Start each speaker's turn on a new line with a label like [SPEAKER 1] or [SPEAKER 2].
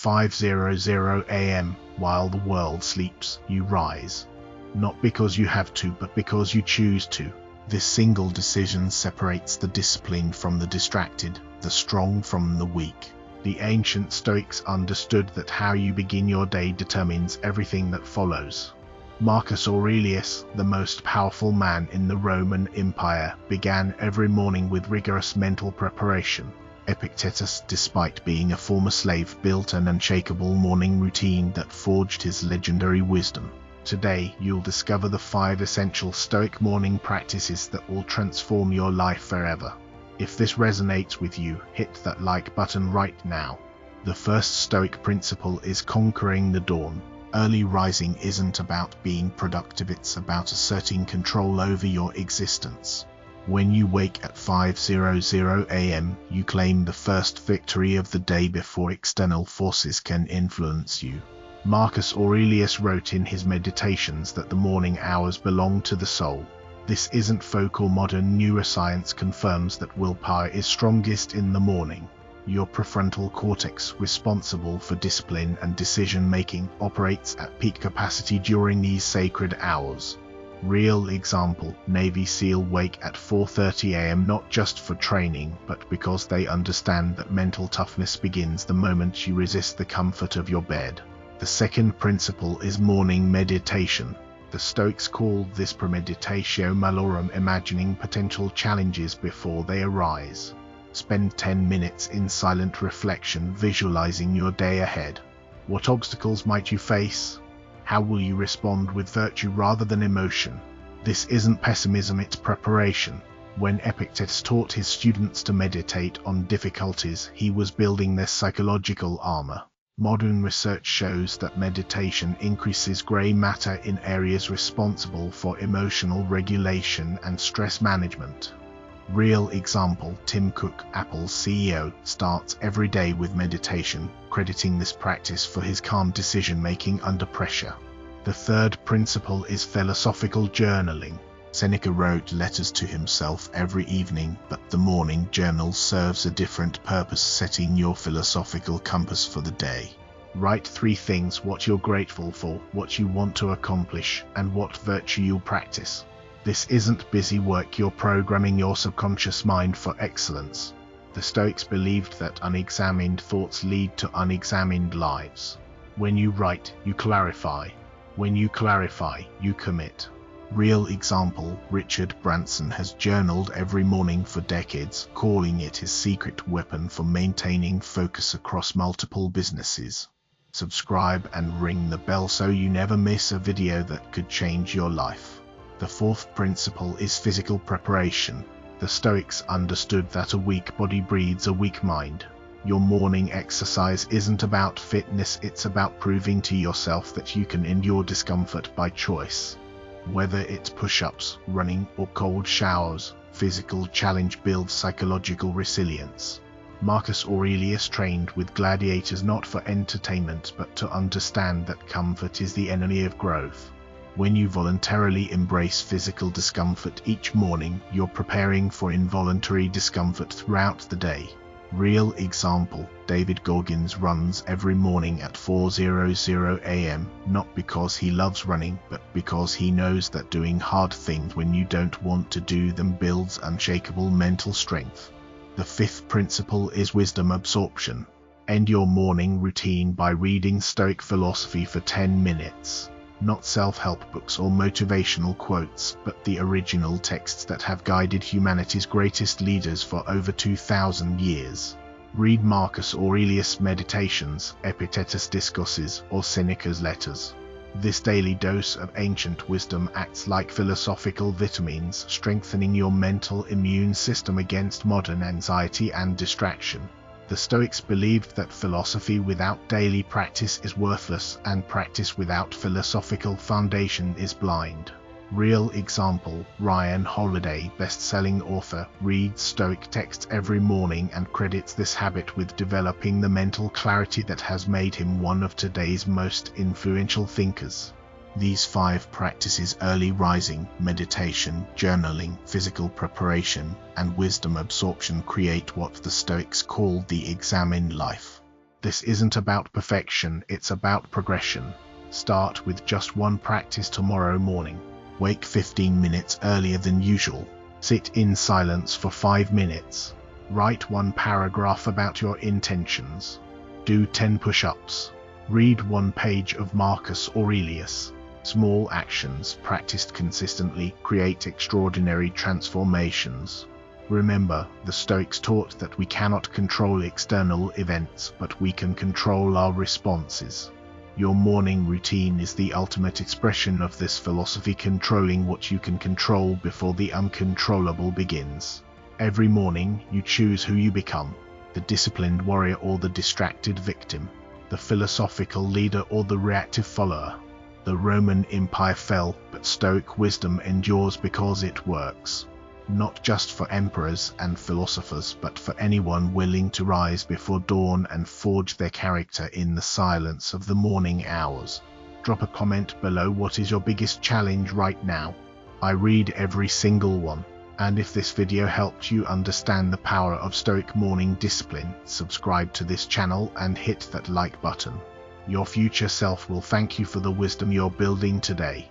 [SPEAKER 1] 5:00 a.m., while the world sleeps, you rise. Not because you have to, but because you choose to. This single decision separates the disciplined from the distracted, the strong from the weak. The ancient Stoics understood that how you begin your day determines everything that follows. Marcus Aurelius, the most powerful man in the Roman Empire, began every morning with rigorous mental preparation. Epictetus, despite being a former slave, built an unshakable morning routine that forged his legendary wisdom. Today, you'll discover the 5 essential Stoic morning practices that will transform your life forever. If this resonates with you, hit that like button right now. The first Stoic principle is conquering the dawn. Early rising isn't about being productive, it's about asserting control over your existence. When you wake at 5:00 a.m., you claim the first victory of the day before external forces can influence you. Marcus Aurelius wrote in his Meditations that the morning hours belong to the soul. This isn't folk or modern neuroscience confirms that willpower is strongest in the morning. Your prefrontal cortex, responsible for discipline and decision-making, operates at peak capacity during these sacred hours. Real example: Navy SEAL wake at 4:30 a.m. not just for training, but because they understand that mental toughness begins the moment you resist the comfort of your bed. The second principle is morning meditation. The Stoics called this premeditatio malorum, imagining potential challenges before they arise. Spend 10 minutes in silent reflection, visualizing your day ahead. What obstacles might you face? How will you respond with virtue rather than emotion? This isn't pessimism, it's preparation. When Epictetus taught his students to meditate on difficulties, he was building their psychological armor. Modern research shows that meditation increases gray matter in areas responsible for emotional regulation and stress management. Real example: Tim Cook, Apple's CEO, starts every day with meditation, crediting this practice for his calm decision-making under pressure. The third principle is philosophical journaling. Seneca wrote letters to himself every evening, but the morning journal serves a different purpose, setting your philosophical compass for the day. Write 3 things: what you're grateful for, what you want to accomplish, and what virtue you'll practice. This isn't busy work, you're programming your subconscious mind for excellence. The Stoics believed that unexamined thoughts lead to unexamined lives. When you write, you clarify. When you clarify, you commit. Real example: Richard Branson has journaled every morning for decades, calling it his secret weapon for maintaining focus across multiple businesses. Subscribe and ring the bell so you never miss a video that could change your life. The fourth principle is physical preparation. The Stoics understood that a weak body breeds a weak mind. Your morning exercise isn't about fitness, it's about proving to yourself that you can endure discomfort by choice. Whether it's push-ups, running, or cold showers, physical challenge builds psychological resilience. Marcus Aurelius trained with gladiators not for entertainment but to understand that comfort is the enemy of growth. When you voluntarily embrace physical discomfort each morning, you're preparing for involuntary discomfort throughout the day. Real example: David Goggins runs every morning at 4:00 a.m., not because he loves running, but because he knows that doing hard things when you don't want to do them builds unshakable mental strength. The fifth principle is wisdom absorption. End your morning routine by reading Stoic philosophy for 10 minutes. Not self-help books or motivational quotes, but the original texts that have guided humanity's greatest leaders for over 2,000 years. Read Marcus Aurelius' Meditations, Epictetus' Discourses, or Seneca's Letters. This daily dose of ancient wisdom acts like philosophical vitamins, strengthening your mental immune system against modern anxiety and distraction. The Stoics believed that philosophy without daily practice is worthless, and practice without philosophical foundation is blind. Real example: Ryan Holiday, best-selling author, reads Stoic texts every morning and credits this habit with developing the mental clarity that has made him one of today's most influential thinkers. These 5 practices: early rising, meditation, journaling, physical preparation, and wisdom absorption, create what the Stoics called the examined life. This isn't about perfection, it's about progression. Start with just one practice tomorrow morning. Wake 15 minutes earlier than usual. Sit in silence for 5 minutes. Write one paragraph about your intentions. Do 10 push-ups. Read one page of Marcus Aurelius. Small actions practiced consistently create extraordinary transformations. Remember, the Stoics taught that we cannot control external events, but we can control our responses. Your morning routine is the ultimate expression of this philosophy, controlling what you can control before the uncontrollable begins. Every morning, you choose who you become: the disciplined warrior or the distracted victim, the philosophical leader or the reactive follower. The Roman Empire fell, but Stoic wisdom endures because it works. Not just for emperors and philosophers, but for anyone willing to rise before dawn and forge their character in the silence of the morning hours. Drop a comment below. What is your biggest challenge right now? I read every single one. And if this video helped you understand the power of Stoic morning discipline, subscribe to this channel and hit that like button. Your future self will thank you for the wisdom you're building today.